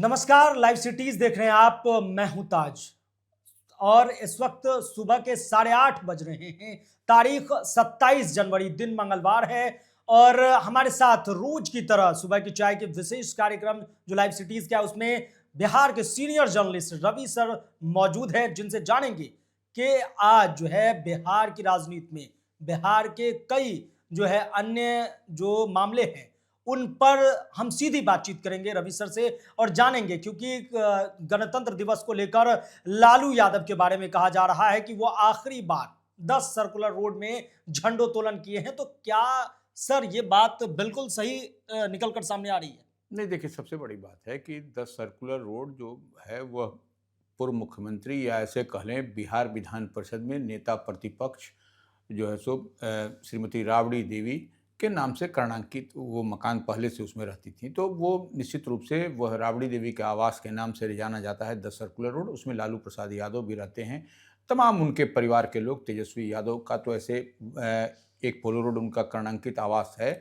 नमस्कार, live cities देख रहे हैं आप। मैं हूं ताज और इस वक्त सुबह के 8:30 बज रहे हैं। तारीख 27 जनवरी, दिन मंगलवार है और हमारे साथ रोज की तरह सुबह की चाय के विशेष कार्यक्रम जो लाइव सिटीज का है उसमें बिहार के सीनियर जर्नलिस्ट रवि सर मौजूद हैं, जिनसे जानेंगे कि आज जो है बिहार की राजनीति में बिहार के कई जो है अन्य जो मामले हैं उन पर हम सीधी बातचीत करेंगे रवि सर से और जानेंगे, क्योंकि गणतंत्र दिवस को लेकर लालू यादव के बारे में कहा जा रहा है कि वो आखिरी बार 10 सर्कुलर रोड में झंडोत्तोलन किए हैं। तो क्या सर ये बात बिल्कुल सही निकलकर सामने आ रही है? नहीं, देखिए, सबसे बड़ी बात है कि 10 सर्कुलर रोड जो है वह पूर्व मुख्यमंत्री या ऐसे कह लें बिहार विधान परिषद में नेता प्रतिपक्ष जो है सो श्रीमती राबड़ी देवी के नाम से कर्णांकित वो मकान पहले से उसमें रहती थी, तो वो निश्चित रूप से वह राबड़ी देवी के आवास के नाम से जाना जाता है 10 सर्कुलर रोड। उसमें लालू प्रसाद यादव भी रहते हैं, तमाम उनके परिवार के लोग। तेजस्वी यादव का तो ऐसे एक पोलो रोड उनका कर्णांकित आवास है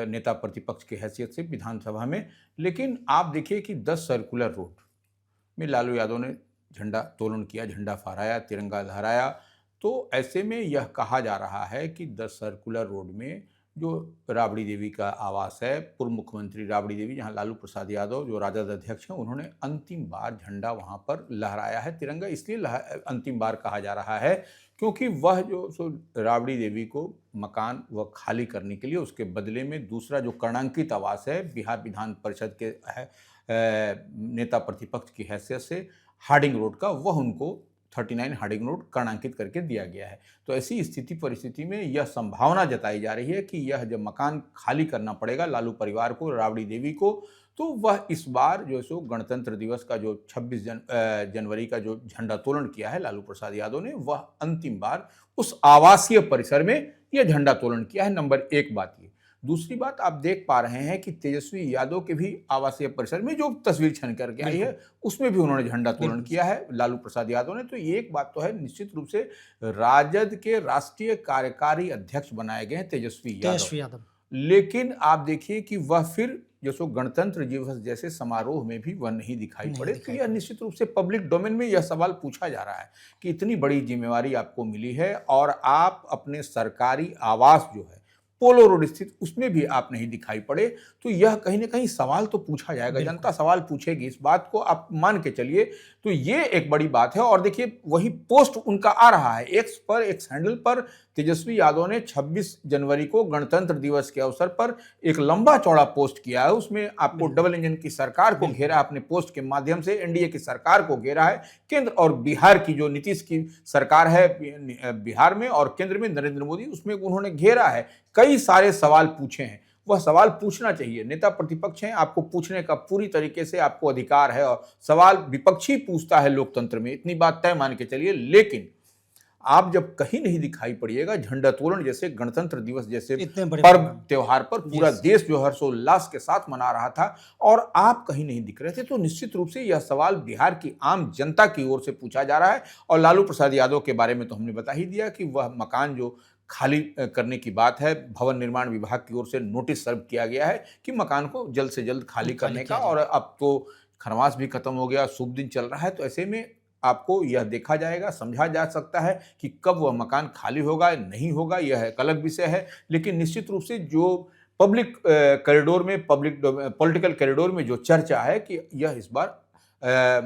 नेता प्रतिपक्ष की हैसियत से विधानसभा में। लेकिन आप देखिए कि 10 सर्कुलर रोड में लालू यादव ने झंडा तोलन किया, झंडा फहराया, तिरंगा लहराया। तो ऐसे में यह कहा जा रहा है कि 10 सर्कुलर रोड में जो राबड़ी देवी का आवास है, पूर्व मुख्यमंत्री राबड़ी देवी, जहां लालू प्रसाद यादव जो राजद अध्यक्ष हैं उन्होंने अंतिम बार झंडा वहां पर लहराया है। तिरंगा इसलिए अंतिम बार कहा जा रहा है क्योंकि वह जो राबड़ी देवी को मकान वह खाली करने के लिए उसके बदले में दूसरा जो कर्णांकित आवास है बिहार विधान परिषद के नेता प्रतिपक्ष की हैसियत से हार्डिंग रोड का, वह उनको 39 हार्डिंग रोड कर्णांकित करके दिया गया है। तो ऐसी स्थिति परिस्थिति में यह संभावना जताई जा रही है कि यह जब मकान खाली करना पड़ेगा लालू परिवार को, राबड़ी देवी को, तो वह इस बार जो सो गणतंत्र दिवस का जो 26 जनवरी का जो झंडोत्तोलन किया है लालू प्रसाद यादव ने, वह अंतिम बार उस आवासीय परिसर में यह झंडोत्तोलन किया है। नंबर एक बात ये। दूसरी बात, आप देख पा रहे हैं कि तेजस्वी यादव के भी आवासीय परिसर में जो तस्वीर छन करके आई है उसमें भी उन्होंने झंडोत्तोलन किया है लालू प्रसाद यादव ने। तो ये एक बात तो है, निश्चित रूप से राजद के राष्ट्रीय कार्यकारी अध्यक्ष बनाए गए हैं तेजस्वी यादव। लेकिन आप देखिए कि वह फिर जो गणतंत्र दिवस जैसे समारोह में भी वह नहीं दिखाई पड़े। तो यह निश्चित रूप से पब्लिक डोमेन में यह सवाल पूछा जा रहा है कि इतनी बड़ी जिम्मेवारी आपको मिली है और आप अपने सरकारी आवास जो है पोलो रोड स्थित उसमें भी आप नहीं दिखाई पड़े। तो यह कहीं ना कहीं सवाल तो पूछा जाएगा, जनता सवाल पूछेगी, इस बात को आप मान के चलिए। तो ये एक बड़ी बात है। और देखिए वही पोस्ट उनका आ रहा है एक्स पर, एक्स हैंडल पर। तेजस्वी यादव ने 26 जनवरी को गणतंत्र दिवस के अवसर पर एक लंबा चौड़ा पोस्ट किया है। उसमें आपको डबल इंजन की सरकार को घेरा, अपने पोस्ट के माध्यम से एनडीए की सरकार को घेरा है। केंद्र और बिहार की जो नीतीश की सरकार है बिहार में और केंद्र में नरेंद्र मोदी, उसमें उन्होंने घेरा है। कई सारे सवाल पूछे हैं, वह सवाल पूछना चाहिए। नेता प्रतिपक्ष हैं, आपको पूछने का पूरी तरीके से आपको अधिकार है और सवाल विपक्षी पूछता है लोकतंत्र में, इतनी बात तय मान के चलिए। लेकिन आप जब कहीं नहीं दिखाई पड़िएगा झंडोत्तोलन जैसे, गणतंत्र दिवस जैसे पर्व त्योहार पर पूरा देश जो हर्षोल्लास के साथ मना रहा था और आप कहीं नहीं दिख रहे थे, तो निश्चित रूप से यह सवाल बिहार की आम जनता की ओर से पूछा जा रहा है। और लालू प्रसाद यादव के बारे में तो हमने बता ही दिया कि वह मकान जो खाली करने की बात है, भवन निर्माण विभाग की ओर से नोटिस सर्व किया गया है कि मकान को जल्द से जल्द खाली करने का। और अब तो खरमास भी खत्म हो गया, शुभ दिन चल रहा है, तो ऐसे में आपको यह देखा जाएगा, समझा जा सकता है कि कब वह मकान खाली होगा नहीं होगा, यह एक अलग विषय है। लेकिन निश्चित रूप से जो पब्लिक कॉरिडोर में, पॉलिटिकल कॉरिडोर में जो चर्चा है कि यह इस बार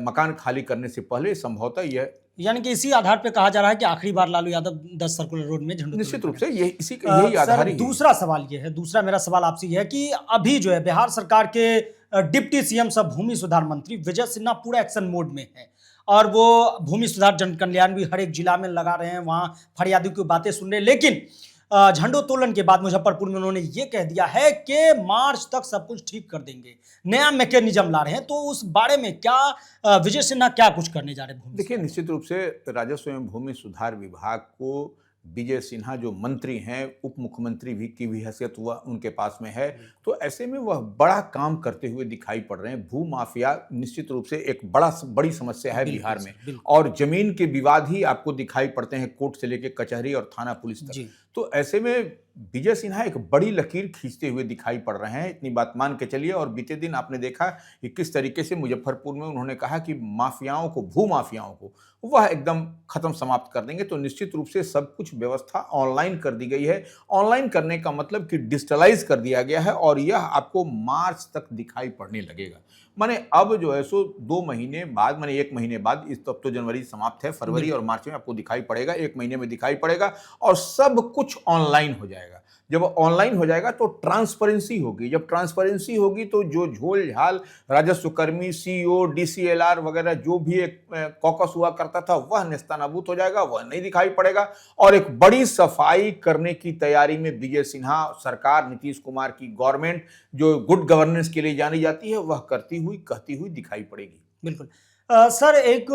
मकान खाली करने से पहले संभवतः यह, यानी कि इसी आधार पे कहा जा रहा है कि आखिरी बार लालू यादव 10 सर्कुलर रोड में झंडोत्तोलन। निश्चित रूप से यही आधार है। दूसरा सवाल ये है, दूसरा मेरा सवाल आपसे यह है कि अभी जो है बिहार सरकार के डिप्टी सीएम सब भूमि सुधार मंत्री विजय सिन्हा पूरा एक्शन मोड में है और वो भूमि सुधार जन कल्याण भी हर एक जिला में लगा रहे हैं, वहां फरियादियों की बातें सुन रहे हैं। लेकिन झंडोत्तोलन के बाद मुजफ्फरपुर में उन्होंने ये कह दिया है कि मार्च तक सब कुछ ठीक कर देंगे, नया मैकेनिज्म ला रहे हैं। तो उस बारे में क्या विजय सिन्हा क्या कुछ करने जा रहे हैं? देखिए, निश्चित रूप से राजस्व एवं भूमि सुधार विभाग को विजय सिन्हा जो मंत्री हैं, उप मुख्यमंत्री भी की भी हैसियत वह उनके पास में है, तो ऐसे में वह बड़ा काम करते हुए दिखाई पड़ रहे हैं। भू माफिया निश्चित रूप से एक बड़ी समस्या है बिहार में, और जमीन के विवाद ही आपको दिखाई पड़ते हैं कोर्ट से लेकर कचहरी और थाना पुलिस तक। तो ऐसे में विजय सिन्हा एक बड़ी लकीर खींचते हुए दिखाई पड़ रहे हैं, इतनी बात मान के चलिए। और बीते दिन आपने देखा कि किस तरीके से मुजफ्फरपुर में उन्होंने कहा कि माफियाओं को, भू माफियाओं को वह एकदम खत्म समाप्त कर देंगे। तो निश्चित रूप से सब कुछ व्यवस्था ऑनलाइन कर दी गई है। ऑनलाइन करने का मतलब कि डिजिटलाइज कर दिया गया है और यह आपको मार्च तक दिखाई पड़ने लगेगा। माने अब जो है सो 2 महीने बाद, माने 1 महीने बाद, इस तब तो जनवरी समाप्त है, फरवरी और मार्च में आपको दिखाई पड़ेगा, 1 महीने में दिखाई पड़ेगा और सब कुछ ऑनलाइन हो जाएगा। जब ऑनलाइन हो जाएगा तो ट्रांसपेरेंसी होगी। जब ट्रांसपेरेंसी होगी तो जो झोल झाल राजस्व कर्मी, सीईओ, डीसीएलआर वगैरह जो भी एक कॉकस हुआ करता था वह नेस्तनाबूत हो जाएगा, वह नहीं दिखाई पड़ेगा। और एक बड़ी सफाई करने की तैयारी में विजय सिन्हा सरकार, नीतीश कुमार की गवर्नमेंट जो गुड गवर्नेंस के लिए जानी जाती है वह करती हुई, कहती हुई दिखाई पड़ेगी। बिल्कुल। सर, एक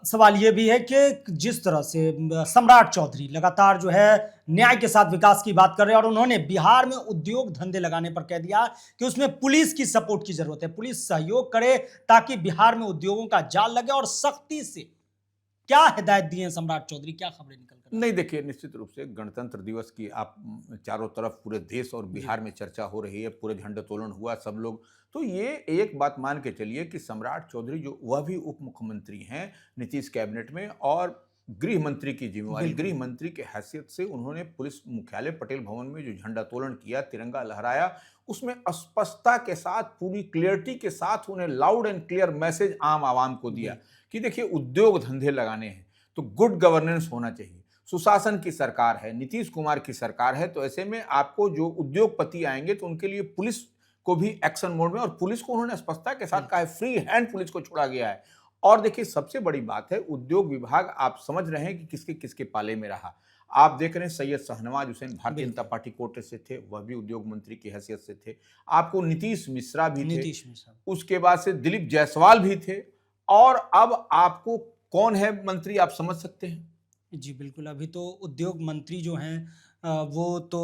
सवाल ये भी है कि जिस तरह से सम्राट चौधरी लगातार जो है न्याय के साथ विकास की बात कर रहे हैं और उन्होंने बिहार में उद्योग धंधे लगाने पर कह दिया कि उसमें पुलिस की सपोर्ट की जरूरत है, पुलिस सहयोग करे ताकि बिहार में उद्योगों का जाल लगे, और सख्ती से क्या हिदायत दी है सम्राट चौधरी, क्या खबरें निकल कर? नहीं, देखिए, निश्चित रूप से गणतंत्र दिवस की आप चारों तरफ पूरे देश और बिहार में चर्चा हो रही है, पूरे झंडोत्तोलन हुआ, सब लोग, तो ये एक बात मान के चलिए कि सम्राट चौधरी जो वह भी उप मुख्यमंत्री हैं नीतीश कैबिनेट में और गृह मंत्री की जिम्मेवारी, गृह मंत्री के हैसियत से उन्होंने पुलिस मुख्यालय पटेल भवन में जो झंडोत्तोलन किया, तिरंगा लहराया, उसमें स्पष्टता के साथ, पूरी क्लियरिटी के साथ उन्हें लाउड एंड क्लियर मैसेज आम आवाम को दिया कि देखिए उद्योग धंधे लगाने हैं तो गुड गवर्नेंस होना चाहिए, सुशासन की सरकार है, नीतीश कुमार की सरकार है, तो ऐसे में आपको जो उद्योगपति आएंगे तो उनके लिए पुलिस को भी एक्शन मोड में, और पुलिस को उन्होंने स्पष्टता के साथ कहा है, फ्री हैंड पुलिस को छोड़ा गया है। और देखिए सबसे बड़ी बात है, उद्योग विभाग आप समझ रहे हैं कि किसके किसके पाले में रहा। आप देख रहे हैं सैयद शाहनवाज हुसैन भारतीय जनता पार्टी कोटे से थे, वह भी उद्योग मंत्री की हैसियत से थे। आपको नीतीश मिश्रा भी थे, उसके बाद से दिलीप जायसवाल भी थे, और अब आपको कौन है मंत्री, आप समझ सकते हैं? जी बिल्कुल। अभी तो उद्योग मंत्री जो हैं वो तो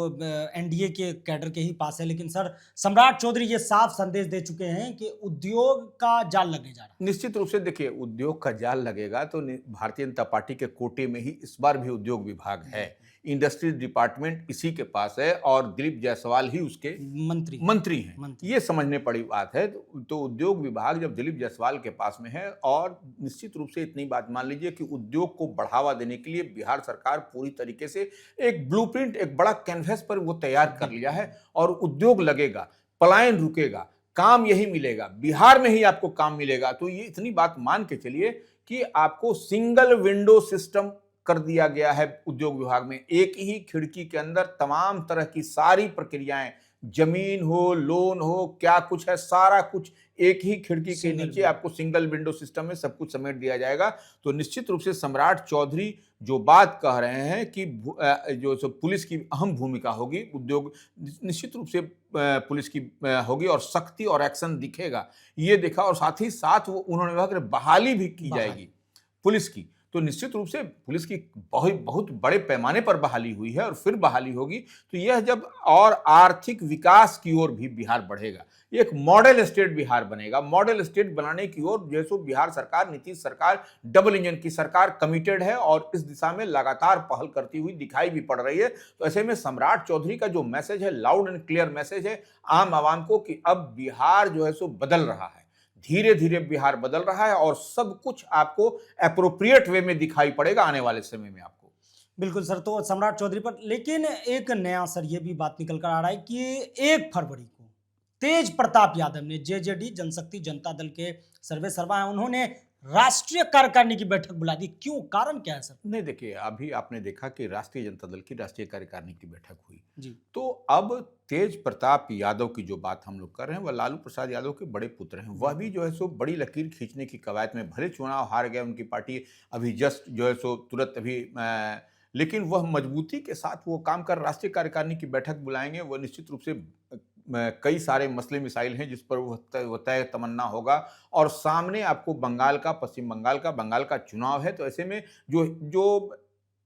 एनडीए के कैडर के ही पास है, लेकिन सर सम्राट चौधरी ये साफ संदेश दे चुके हैं कि उद्योग का जाल लगने जा रहा है। निश्चित रूप से देखिए, उद्योग का जाल लगेगा तो भारतीय जनता पार्टी के कोटे में ही इस बार भी उद्योग विभाग है, इंडस्ट्री डिपार्टमेंट इसी के पास है और दिलीप जायसवाल ही उसके मंत्री हैं। ये समझने पड़ी बात है। तो उद्योग विभाग जब दिलीप जायसवाल के पास में है, और निश्चित रूप से इतनी बात मान लीजिए कि उद्योग को बढ़ावा देने के लिए बिहार सरकार पूरी तरीके से एक ब्लूप्रिंट, एक बड़ा कैनवस पर वो तैयार कर लिया है, और उद्योग लगेगा, पलायन रुकेगा, काम यही मिलेगा, बिहार में ही आपको काम मिलेगा। तो ये इतनी बात मान के चलिए कि आपको सिंगल विंडो सिस्टम कर दिया गया है उद्योग विभाग में। एक ही खिड़की के अंदर तमाम तरह की सारी प्रक्रियाएं, जमीन हो, लोन हो, क्या कुछ है, सारा कुछ एक ही खिड़की के नीचे आपको सिंगल विंडो सिस्टम में सब कुछ समेट दिया जाएगा। तो निश्चित रूप से सम्राट चौधरी जो बात कह रहे हैं कि जो पुलिस की अहम भूमिका होगी, उद्योग निश्चित रूप से पुलिस की होगी और सख्ती और एक्शन दिखेगा, ये देखा। और साथ ही साथ वो उन्होंने कहा कि बहाली भी की जाएगी पुलिस की। तो निश्चित रूप से पुलिस की बहुत बड़े पैमाने पर बहाली हुई है और फिर बहाली होगी, तो यह जब और आर्थिक विकास की ओर भी बिहार बढ़ेगा, एक मॉडल स्टेट बिहार बनेगा। मॉडल स्टेट बनाने की ओर जैसो बिहार सरकार, नीतीश सरकार, डबल इंजन की सरकार कमिटेड है और इस दिशा में लगातार पहल करती हुई दिखाई भी पड़ रही है। तो ऐसे में सम्राट चौधरी का जो मैसेज है, लाउड एंड क्लियर मैसेज है आम आवाम को कि अब बिहार जो है सो बदल रहा है, धीरे धीरे बिहार बदल रहा है और सब कुछ आपको एप्रोप्रिएट वे में दिखाई पड़ेगा आने वाले समय में आपको। बिल्कुल सर। तो सम्राट चौधरी पर लेकिन एक नया सर ये भी बात निकल कर आ रहा है कि 1 फरवरी को तेज प्रताप यादव ने, जेजेडी जनशक्ति जनता दल के सर्वे सर्वा हैं, उन्होंने राष्ट्रीय कार्यकारिणी की बैठक बुला दी। क्यों, कारण क्या है सर? नहीं, देखिए, अभी आपने देखा कि राष्ट्रीय जनता दल की राष्ट्रीय कार्यकारिणी की बैठक हुई जी। तो अब तेज प्रताप यादव की जो बात हम लोग कर रहे हैं वह लालू प्रसाद यादव के बड़े पुत्र हैं, वह भी जो है सो बड़ी लकीर खींचने की कवायद में, भले चुनाव हार गए उनकी पार्टी अभी जस्ट जो है सो तुरंत अभी, लेकिन वह मजबूती के साथ वो काम कर राष्ट्रीय कार्यकारिणी की बैठक बुलाएंगे। वह निश्चित रूप से कई सारे मसले मिसाइल हैं जिस पर वह तय तमन्ना होगा, और सामने आपको बंगाल का, पश्चिम बंगाल का चुनाव है। तो ऐसे में जो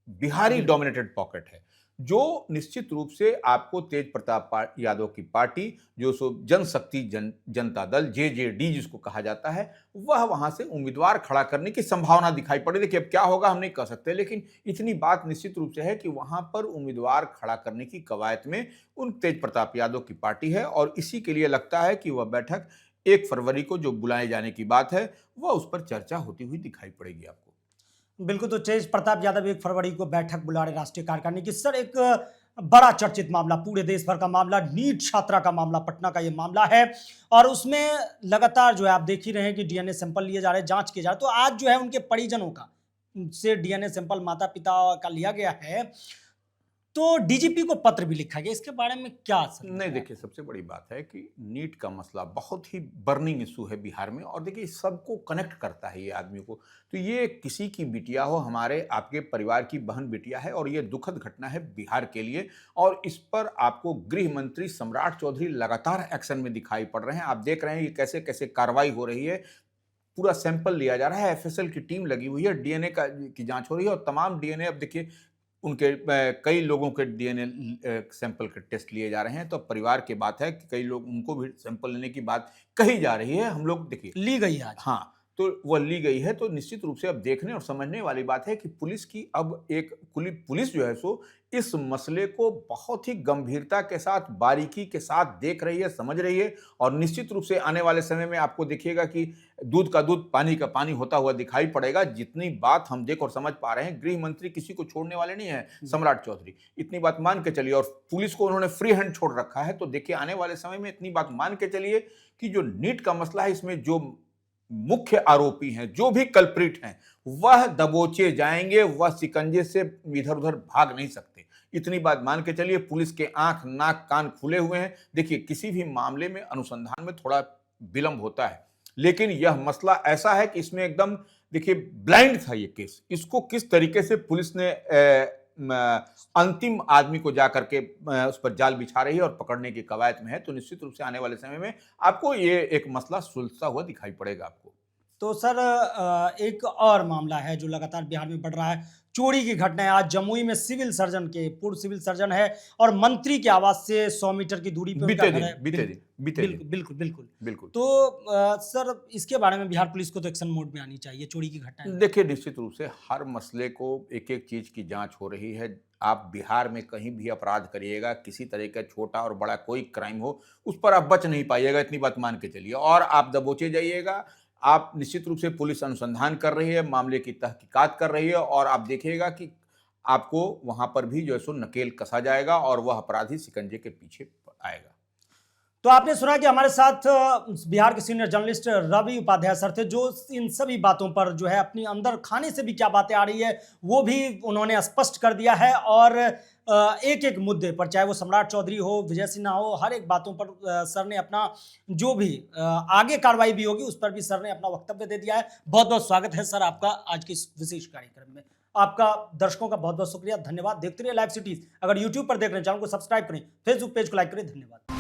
बिहारी डोमिनेटेड पॉकेट है, जो निश्चित रूप से आपको तेज प्रताप यादव की पार्टी, जो सो जनशक्ति जनता दल जेजेडी जिसको कहा जाता है, वह वहां से उम्मीदवार खड़ा करने की संभावना दिखाई पड़ी। देखिए अब क्या होगा हम नहीं कह सकते, लेकिन इतनी बात निश्चित रूप से है कि वहां पर उम्मीदवार खड़ा करने की कवायद में उन तेज प्रताप यादव की पार्टी है, और इसी के लिए लगता है कि वह बैठक 1 फरवरी को जो बुलाए जाने की बात है, वह उस पर चर्चा होती हुई दिखाई पड़ेगी आपको। बिल्कुल, तो तेज प्रताप यादव 1 फरवरी को बैठक बुला रहे राष्ट्रीय कार्यकारिणी की। सर, एक बड़ा चर्चित मामला, पूरे देश भर का मामला, नीट छात्रा का मामला, पटना का ये मामला है, और उसमें लगातार जो है आप देख ही रहे हैं कि डीएनए सैंपल लिए जा रहे हैं, जांच किए जा रहे हैं। तो आज जो है उनके परिजनों का से डीएनए सैंपल माता पिता का लिया गया है, तो डीजीपी को पत्र भी लिखा गया, इसके बारे में क्या सर? नहीं, देखिए सबसे बड़ी बात है कि नीट का मसला बहुत ही बर्निंग इशू है बिहार में, और देखिए सबको कनेक्ट करता है ये आदमी को। तो ये किसी की बिटिया हो, हमारे आपके परिवार की बहन बिटिया है, और ये दुखद घटना है बिहार के लिए, और इस पर आपको गृह मंत्री सम्राट चौधरी लगातार एक्शन में दिखाई पड़ रहे हैं। आप देख रहे हैं ये कैसे कैसे कार्रवाई हो रही है, पूरा सैंपल लिया जा रहा है, एफएसएल की टीम लगी हुई है, डीएनए की जांच हो रही है, और तमाम डीएनए अब देखिए उनके कई लोगों के डीएनए सैंपल के टेस्ट लिए जा रहे हैं। तो परिवार की बात है कि कई लोग उनको भी सैंपल लेने की बात कही जा रही है। हम लोग देखिए ली गई आज। हाँ, तो वह ली गई है, तो निश्चित रूप से अब देखने और समझने वाली बात है कि पुलिस की अब एक पुलिस जो है सो इस मसले को बहुत ही गंभीरता के साथ, बारीकी के साथ देख रही है, समझ रही है, और निश्चित रूप से आने वाले समय में आपको देखिएगा कि दूध का दूध, पानी का पानी होता हुआ दिखाई पड़ेगा। जितनी बात हम देख और समझ पा रहे हैं, गृह मंत्री किसी को छोड़ने वाले नहीं है, सम्राट चौधरी, इतनी बात मान के चलिए, और पुलिस को उन्होंने फ्री हैंड छोड़ रखा है। तो देखिए आने वाले समय में इतनी बात मान के चलिए कि जो नीट का मसला है, इसमें जो मुख्य आरोपी हैं, जो भी कल्प्रिट हैं, वह दबोचे जाएंगे, वह शिकंजे से इधर उधर भाग नहीं सकते। इतनी बात मान के चलिए, पुलिस के आंख नाक कान खुले हुए हैं। देखिए किसी भी मामले में अनुसंधान में थोड़ा विलंब होता है, लेकिन यह मसला ऐसा है कि इसमें एकदम देखिए ब्लाइंड था ये केस। इसको किस तरीके से पुलिस ने अंतिम आदमी को जाकर के उस पर जाल बिछा रही है और पकड़ने की कवायद में है, तो निश्चित रूप से आने वाले समय में आपको ये एक मसला सुलझता हुआ दिखाई पड़ेगा आपको। तो सर, एक और मामला है जो लगातार बिहार में बढ़ रहा है, चोरी की घटना है। आज जमुई में सिविल सर्जन के, पूर्व सिविल सर्जन है, और मंत्री के आवास से 100 मीटर की दूरी पे उनका घर है। बीते दिन बिल्कुल बिल्कुल बिल्कुल। तो सर, इसके बारे में बिहार पुलिस को तो एक्शन मोड में आनी चाहिए, चोरी की घटना है। देखिए निश्चित रूप से हर मसले को एक एक चीज की जांच हो रही है। आप बिहार में कहीं भी अपराध करिएगा, किसी तरह का छोटा और बड़ा कोई क्राइम हो, उस पर आप बच नहीं पाइएगा, इतनी बात मान के चलिए, और आप दबोचे जाइएगा। आप निश्चित रूप से पुलिस अनुसंधान कर रही है, मामले की तहकीकात कर रही है, और आप देखिएगा कि आपको वहां पर भी जो है सो नकेल कसा जाएगा, और वह अपराधी शिकंजे के पीछे आएगा। तो आपने सुना कि हमारे साथ बिहार के senior journalist Ravi Upadhyay sir थे, जो इन सभी बातों पर जो है अपनी अंदर खाने से भी क्या बातें आ रही है वो भी उन्होंने स्पष्ट कर दिया है, और एक एक मुद्दे पर, चाहे वो सम्राट चौधरी हो, विजय सिन्हा हो, हर एक बातों पर सर ने अपना जो भी आगे कार्रवाई भी होगी उस पर भी सर ने अपना वक्तव्य दे दिया है। बहुत बहुत स्वागत है सर आपका आज के इस विशेष कार्यक्रम में। आपका दर्शकों का बहुत बहुत शुक्रिया, धन्यवाद। देखते रहिए लाइव सिटीज। अगर यूट्यूब पर देख रहे हैं, चैनल को सब्सक्राइब करें, फेसबुक पेज को लाइक करें। धन्यवाद।